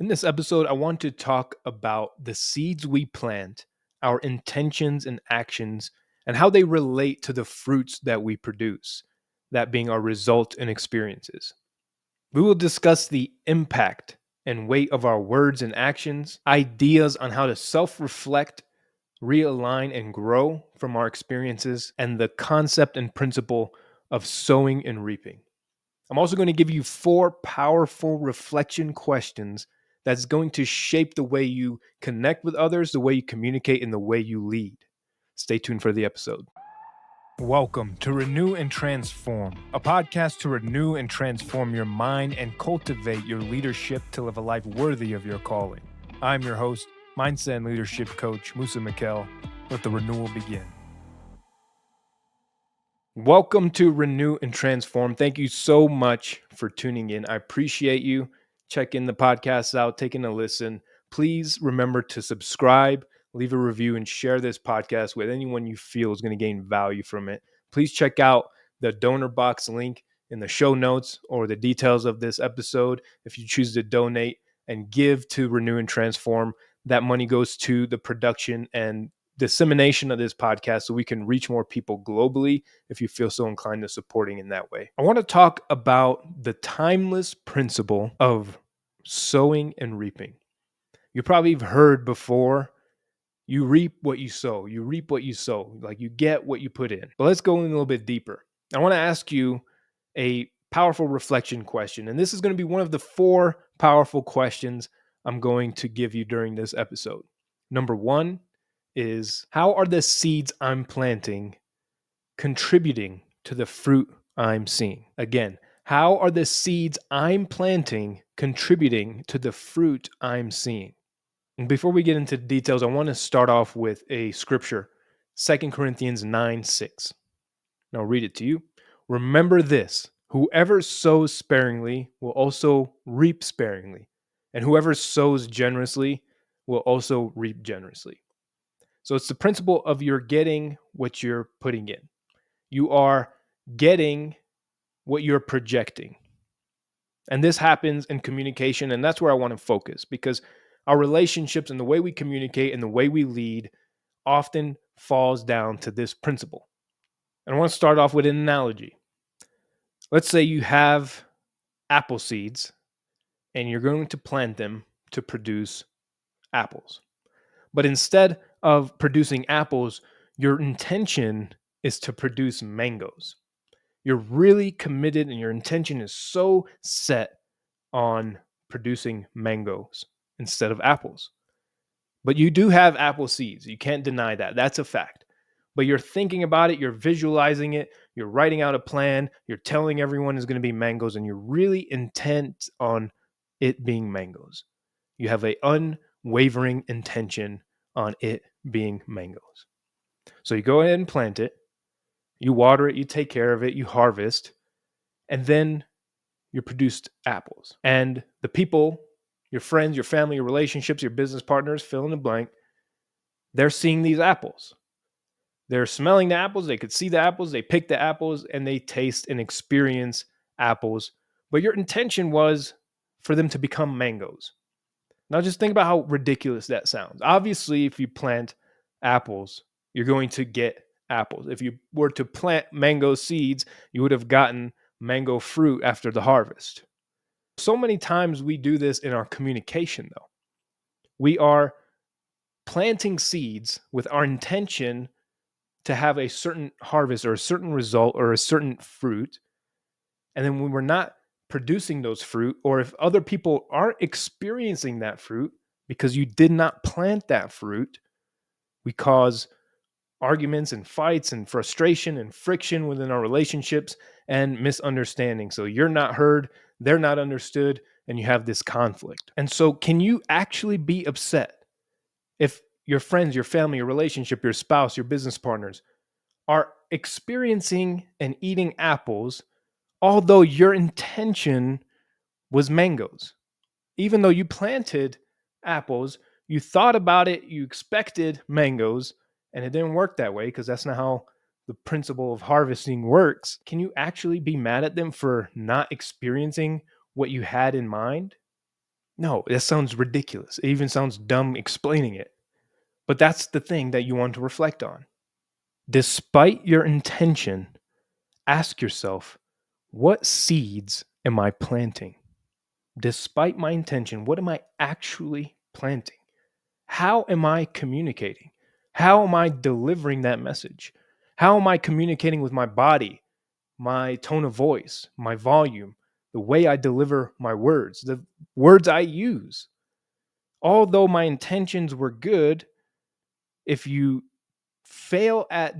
In this episode, I want to talk about the seeds we plant, our intentions and actions, and how they relate to the fruits that we produce, that being our result and experiences. We will discuss the impact and weight of our words and actions, ideas on how to self reflect, realign, and grow from our experiences, and the concept and principle of sowing and reaping. I'm also going to give you 4 powerful reflection questions that's going to shape the way you connect with others, the way you communicate, and the way you lead. Stay tuned for the episode. Welcome to Renew and Transform, a podcast to renew and transform your mind and cultivate your leadership to live a life worthy of your calling. I'm your host, Mindset and Leadership Coach Musa Mikkel. Let the renewal begin. Welcome to Renew and Transform. Thank you so much for tuning in. I appreciate you checking the podcast out, taking a listen. Please remember to subscribe, leave a review, and share this podcast with anyone you feel is going to gain value from it. Please check out the donor box link in the show notes or the details of this episode. If you choose to donate and give to Renew and Transform, that money goes to the production and dissemination of this podcast so we can reach more people globally if you feel so inclined to supporting in that way. I want to talk about the timeless principle of sowing and reaping. You probably have heard before, you reap what you sow. You reap what you sow. Like you get what you put in. But let's go in a little bit deeper. I want to ask you a powerful reflection question. And this is going to be one of the 4 powerful questions I'm going to give you during this episode. Number 1 is, how are the seeds I'm planting contributing to the fruit I'm seeing? Again, how are the seeds I'm planting contributing to the fruit I'm seeing? And before we get into details, I want to start off with a scripture, 2 Corinthians 9:6. Now I'll read it to you. Remember this, whoever sows sparingly will also reap sparingly, and whoever sows generously will also reap generously. So it's the principle of you're getting what you're putting in. You are getting what you're projecting. And this happens in communication, and that's where I want to focus, because our relationships and the way we communicate and the way we lead often falls down to this principle. And I want to start off with an analogy. Let's say you have apple seeds and you're going to plant them to produce apples. But instead of producing apples, your intention is to produce mangoes. You're really committed and your intention is so set on producing mangoes instead of apples. But you do have apple seeds. You can't deny that. That's a fact. But you're thinking about it, you're visualizing it, you're writing out a plan, you're telling everyone it's going to be mangoes, and you're really intent on it being mangoes. You have an unwavering intention on it being mangoes. So you go ahead and plant it, you water it, you take care of it, you harvest, and then you produced apples. And the people, your friends, your family, your relationships, your business partners, fill in the blank, they're seeing these apples. They're smelling the apples, they could see the apples, they pick the apples, and they taste and experience apples. But your intention was for them to become mangoes. Now just think about how ridiculous that sounds. Obviously, if you plant apples, you're going to get apples. If you were to plant mango seeds, you would have gotten mango fruit after the harvest. So many times we do this in our communication, though. We are planting seeds with our intention to have a certain harvest or a certain result or a certain fruit. And then when we're not producing those fruit, or if other people aren't experiencing that fruit because you did not plant that fruit, we cause arguments and fights and frustration and friction within our relationships and misunderstanding. So you're not heard, they're not understood, and you have this conflict. And so can you actually be upset if your friends, your family, your relationship, your spouse, your business partners are experiencing and eating apples, although your intention was mangoes? Even though you planted apples, you thought about it, you expected mangoes, and it didn't work that way because that's not how the principle of harvesting works. Can you actually be mad at them for not experiencing what you had in mind? No, that sounds ridiculous. It even sounds dumb explaining it. But that's the thing that you want to reflect on. Despite your intention, ask yourself, what seeds am I planting? Despite my intention, what am I actually planting? How am I communicating? How am I delivering that message? How am I communicating with my body, my tone of voice, my volume, the way I deliver my words, the words I use? Although my intentions were good, if you fail at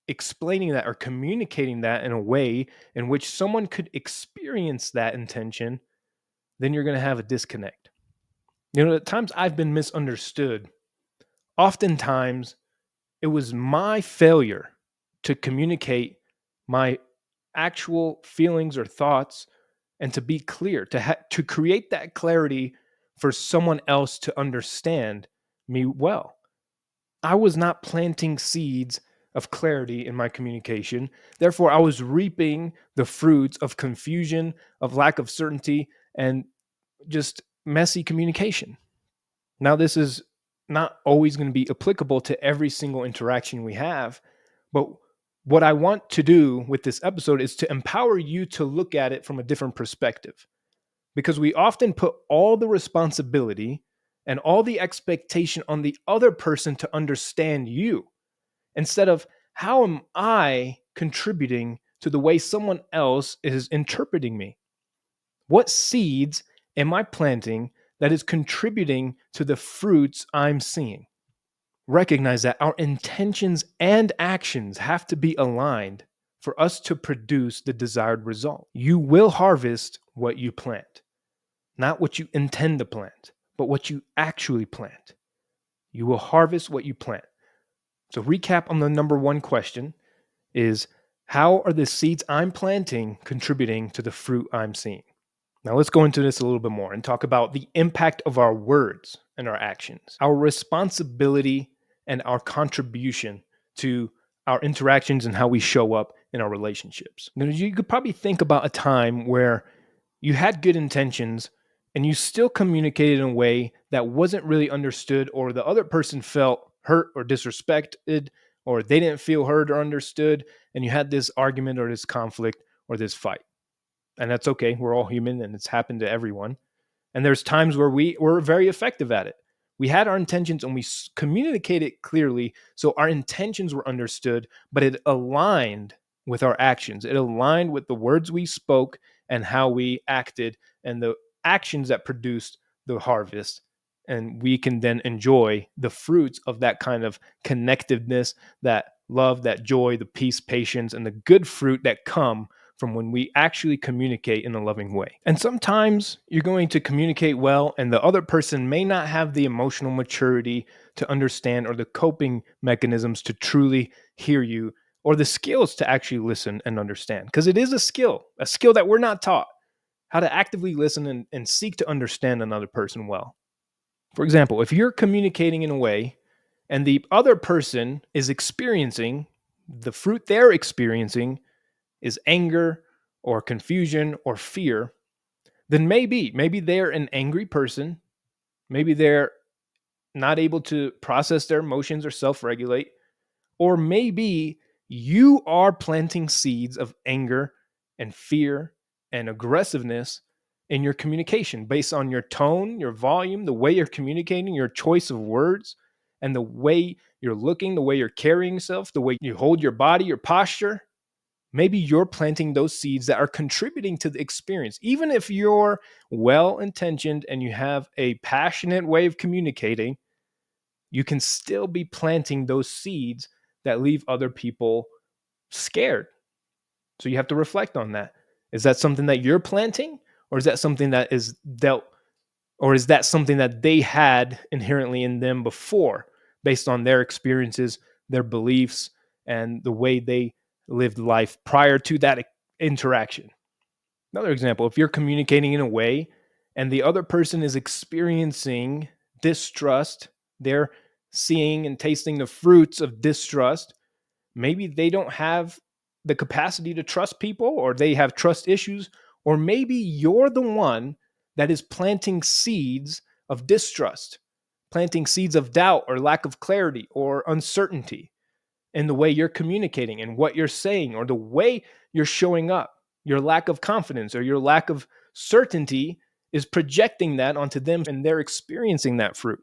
explaining that or communicating that in a way in which someone could experience that intention, then you're going to have a disconnect. At times I've been misunderstood. Oftentimes, it was my failure to communicate my actual feelings or thoughts and to be clear, to create that clarity for someone else to understand me well. I was not planting seeds of clarity in my communication. Therefore, I was reaping the fruits of confusion, of lack of certainty, and just messy communication. Now, this is not always going to be applicable to every single interaction we have, but what I want to do with this episode is to empower you to look at it from a different perspective, because we often put all the responsibility and all the expectation on the other person to understand you instead of how am I contributing to the way someone else is interpreting me? What seeds am I planting that is contributing to the fruits I'm seeing? Recognize that our intentions and actions have to be aligned for us to produce the desired result. You will harvest what you plant, not what you intend to plant, but what you actually plant. You will harvest what you plant. So, recap on the number one question is, how are the seeds I'm planting contributing to the fruit I'm seeing? Now, let's go into this a little bit more and talk about the impact of our words and our actions, our responsibility and our contribution to our interactions and how we show up in our relationships. Now, you could probably think about a time where you had good intentions and you still communicated in a way that wasn't really understood, or the other person felt hurt or disrespected, or they didn't feel heard or understood, and you had this argument or this conflict or this fight. And that's okay. We're all human and it's happened to everyone. And there's times where we were very effective at it. We had our intentions and we communicated clearly. So our intentions were understood, but it aligned with our actions. It aligned with the words we spoke and how we acted and the actions that produced the harvest. And we can then enjoy the fruits of that kind of connectiveness, that love, that joy, the peace, patience, and the good fruit that come from when we actually communicate in a loving way. And sometimes you're going to communicate well, and the other person may not have the emotional maturity to understand or the coping mechanisms to truly hear you or the skills to actually listen and understand. Because it is a skill that we're not taught how to actively listen and seek to understand another person well. For example, if you're communicating in a way and the other person is experiencing the fruit they're experiencing is anger or confusion or fear, then maybe they're an angry person. Maybe they're not able to process their emotions or self regulate. Or maybe you are planting seeds of anger and fear and aggressiveness in your communication based on your tone, your volume, the way you're communicating, your choice of words, and the way you're looking, the way you're carrying yourself, the way you hold your body, your posture. Maybe you're planting those seeds that are contributing to the experience. Even if you're well intentioned and you have a passionate way of communicating, you can still be planting those seeds that leave other people scared. So you have to reflect on that. Is that something that you're planting, or is that something that is dealt, or is that something that they had inherently in them before, based on their experiences, their beliefs, and the way they lived life prior to that interaction? Another example, if you're communicating in a way and the other person is experiencing distrust, they're seeing and tasting the fruits of distrust. Maybe they don't have the capacity to trust people, or they have trust issues, or maybe you're the one that is planting seeds of distrust, planting seeds of doubt or lack of clarity or uncertainty in the way you're communicating and what you're saying or the way you're showing up. Your lack of confidence or your lack of certainty is projecting that onto them and they're experiencing that fruit.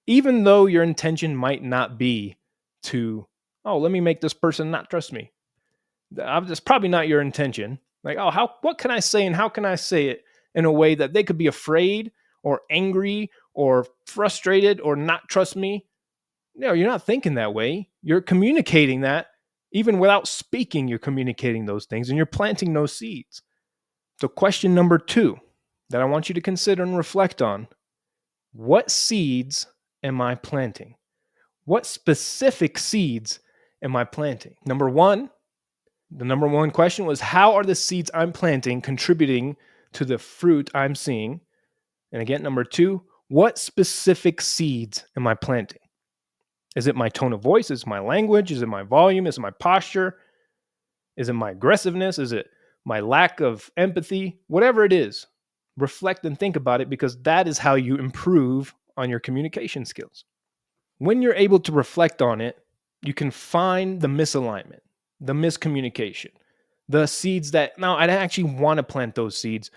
Even though your intention might not be to, oh, let me make this person not trust me. That's probably not your intention. Like, oh, what can I say and how can I say it in a way that they could be afraid or angry or frustrated or not trust me? No, you're not thinking that way. You're communicating that. Even without speaking, you're communicating those things and you're planting those seeds. So, question number 2 that I want you to consider and reflect on: what seeds am I planting? What specific seeds am I planting? The number one question was, how are the seeds I'm planting contributing to the fruit I'm seeing? And again, number 2, what specific seeds am I planting? Is it my tone of voice? Is it my language? Is it my volume? Is it my posture? Is it my aggressiveness? Is it my lack of empathy? Whatever it is, reflect and think about it, because that is how you improve on your communication skills. When you're able to reflect on it, you can find the misalignment, the miscommunication, the seeds that, now I actually want to plant those seeds.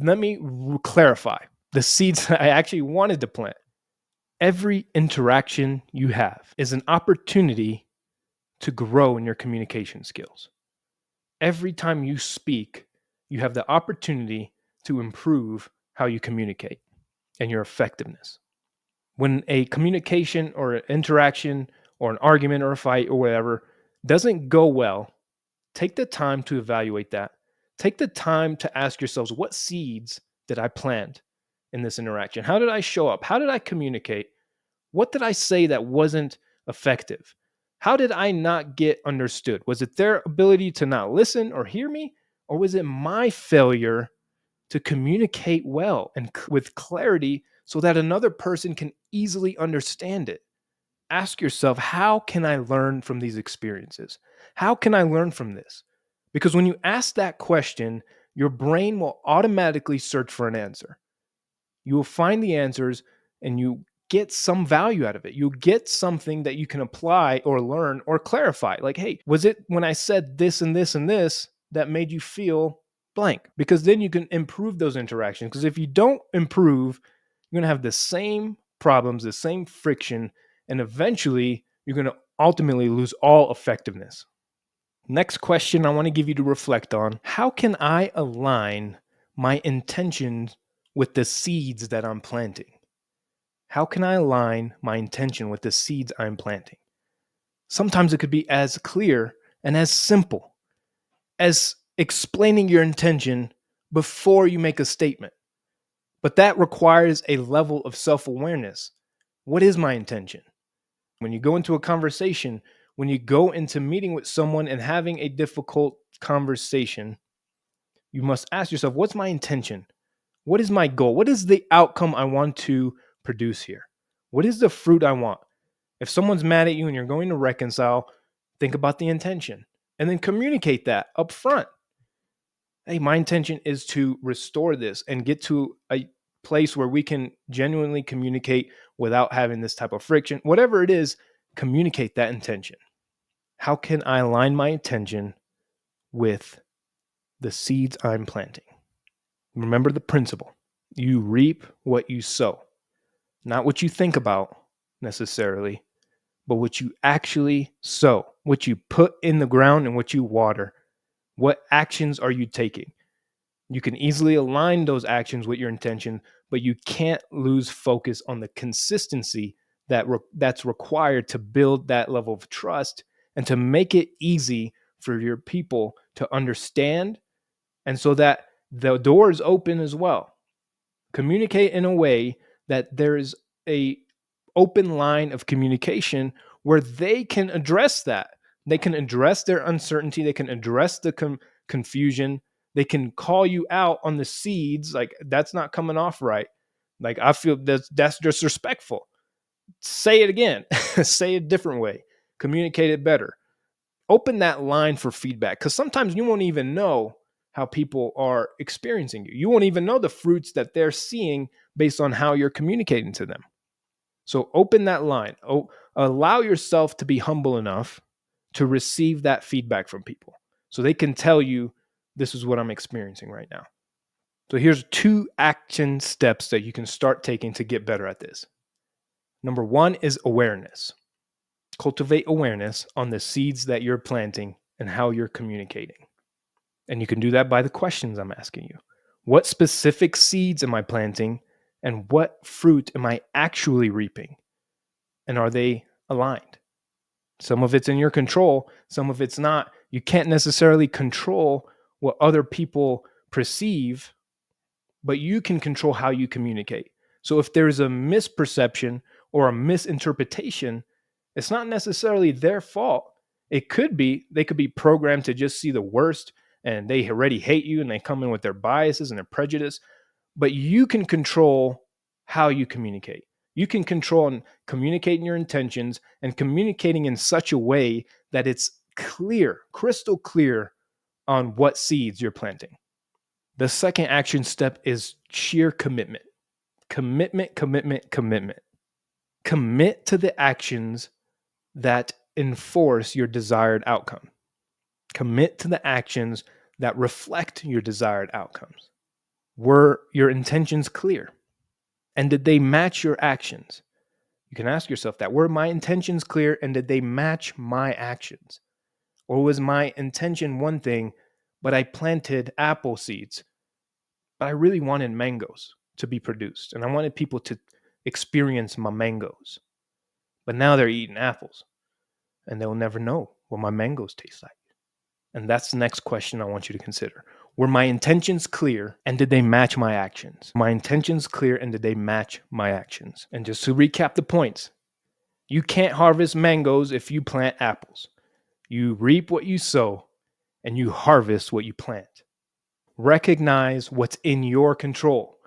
Let me clarify the seeds that I actually wanted to plant. Every interaction you have is an opportunity to grow in your communication skills. Every time you speak, you have the opportunity to improve how you communicate and your effectiveness. When a communication or an interaction or an argument or a fight or whatever doesn't go well, take the time to evaluate that. Take the time to ask yourselves, what seeds did I plant in this interaction? How did I show up? How did I communicate? What did I say that wasn't effective? How did I not get understood? Was it their ability to not listen or hear me? Or was it my failure to communicate well and with clarity so that another person can easily understand it? Ask yourself, how can I learn from these experiences? How can I learn from this? Because when you ask that question, your brain will automatically search for an answer. You will find the answers and you get some value out of it. You get something that you can apply or learn or clarify. Like, hey, was it when I said this and this and this that made you feel blank? Because then you can improve those interactions. Because if you don't improve, you're going to have the same problems, the same friction, and eventually you're going to ultimately lose all effectiveness. Next question I want to give you to reflect on: how can I align my intentions with the seeds that I'm planting? How can I align my intention with the seeds I'm planting? Sometimes it could be as clear and as simple as explaining your intention before you make a statement. But that requires a level of self-awareness. What is my intention? When you go into a conversation, when you go into meeting with someone and having a difficult conversation, you must ask yourself, what's my intention? What is my goal? What is the outcome I want to produce here? What is the fruit I want? If someone's mad at you and you're going to reconcile, think about the intention and then communicate that up front. Hey, my intention is to restore this and get to a place where we can genuinely communicate without having this type of friction. Whatever it is, communicate that intention. How can I align my intention with the seeds I'm planting? Remember the principle. You reap what you sow. Not what you think about necessarily, but what you actually sow, what you put in the ground and what you water. What actions are you taking? You can easily align those actions with your intention, but you can't lose focus on the consistency that's required to build that level of trust and to make it easy for your people to understand, and so that the door is open as well. Communicate in a way that there is a open line of communication where they can address that. They can address their uncertainty. They can address the confusion. They can call you out on the seeds. Like, that's not coming off right. Like, I feel that's disrespectful. Say it again. Say it a different way. Communicate it better. Open that line for feedback, because sometimes you won't even know how people are experiencing you. You won't even know the fruits that they're seeing based on how you're communicating to them. So open that line. Allow yourself to be humble enough to receive that feedback from people so they can tell you, this is what I'm experiencing right now. So here's 2 action steps that you can start taking to get better at this. Number 1 is awareness. Cultivate awareness on the seeds that you're planting and how you're communicating. And you can do that by the questions I'm asking you. What specific seeds am I planting, and what fruit am I actually reaping? And are they aligned? Some of it's in your control, some of it's not. You can't necessarily control what other people perceive, but you can control how you communicate. So if there's a misperception or a misinterpretation, it's not necessarily their fault. It could be, they could be programmed to just see the worst and they already hate you and they come in with their biases and their prejudice, but you can control how you communicate. You can control and communicating your intentions and communicating in such a way that it's clear, crystal clear on what seeds you're planting. The second action step is sheer commitment. Commitment, commitment, commitment. Commit to the actions that enforce your desired outcome. Commit to the actions that reflect your desired outcomes. Were your intentions clear? And did they match your actions? You can ask yourself that. Were my intentions clear and did they match my actions? Or was my intention one thing, but I planted apple seeds, but I really wanted mangoes to be produced and I wanted people to experience my mangoes. But now they're eating apples and they'll never know what my mangoes taste like. And that's the next question I want you to consider. Were my intentions clear and did they match my actions? My intentions clear and did they match my actions? And just to recap the points, you can't harvest mangoes if you plant apples. You reap what you sow and you harvest what you plant. Recognize what's in your control.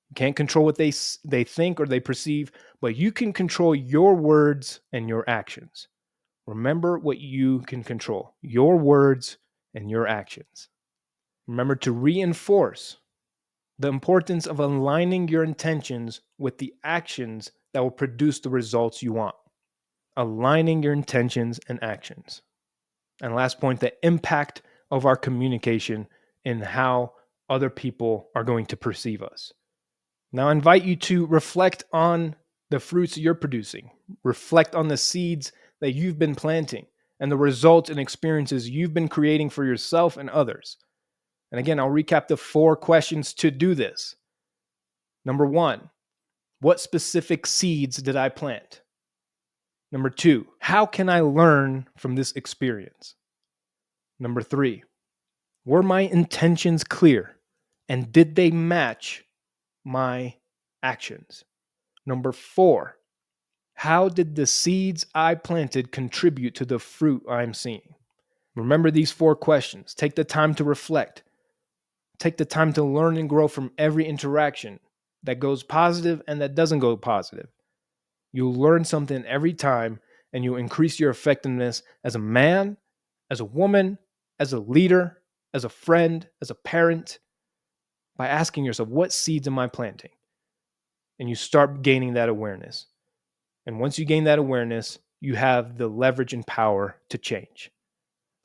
You can't control what they think or they perceive, but you can control your words and your actions. Remember what you can control, your words and your actions. Remember to reinforce the importance of aligning your intentions with the actions that will produce the results you want. Aligning your intentions and actions. And last point, the impact of our communication in how other people are going to perceive us. Now, I invite you to reflect on the fruits you're producing. Reflect on the seeds that you've been planting and the results and experiences you've been creating for yourself and others. And again, I'll recap the 4 questions to do this. Number 1, what specific seeds did I plant? Number 2, how can I learn from this experience? Number 3, were my intentions clear and did they match my actions? Number 4, how did the seeds I planted contribute to the fruit I'm seeing? Remember these 4 questions. Take the time to reflect. Take the time to learn and grow from every interaction that goes positive and that doesn't go positive. You'll learn something every time and you'll increase your effectiveness as a man, as a woman, as a leader, as a friend, as a parent, by asking yourself, what seeds am I planting? And you start gaining that awareness. And once you gain that awareness, you have the leverage and power to change.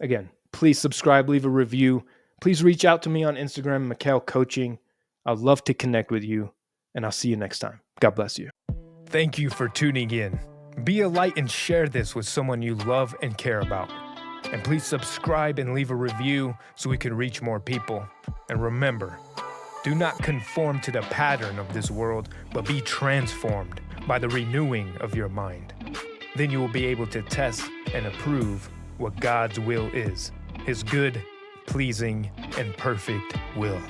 Again, please subscribe, leave a review. Please reach out to me on Instagram, Mikhail Coaching. I'd love to connect with you, and I'll see you next time. God bless you. Thank you for tuning in. Be a light and share this with someone you love and care about. And please subscribe and leave a review so we can reach more people. And remember, do not conform to the pattern of this world, but be transformed by the renewing of your mind. Then you will be able to test and approve what God's will is, His good, pleasing, and perfect will.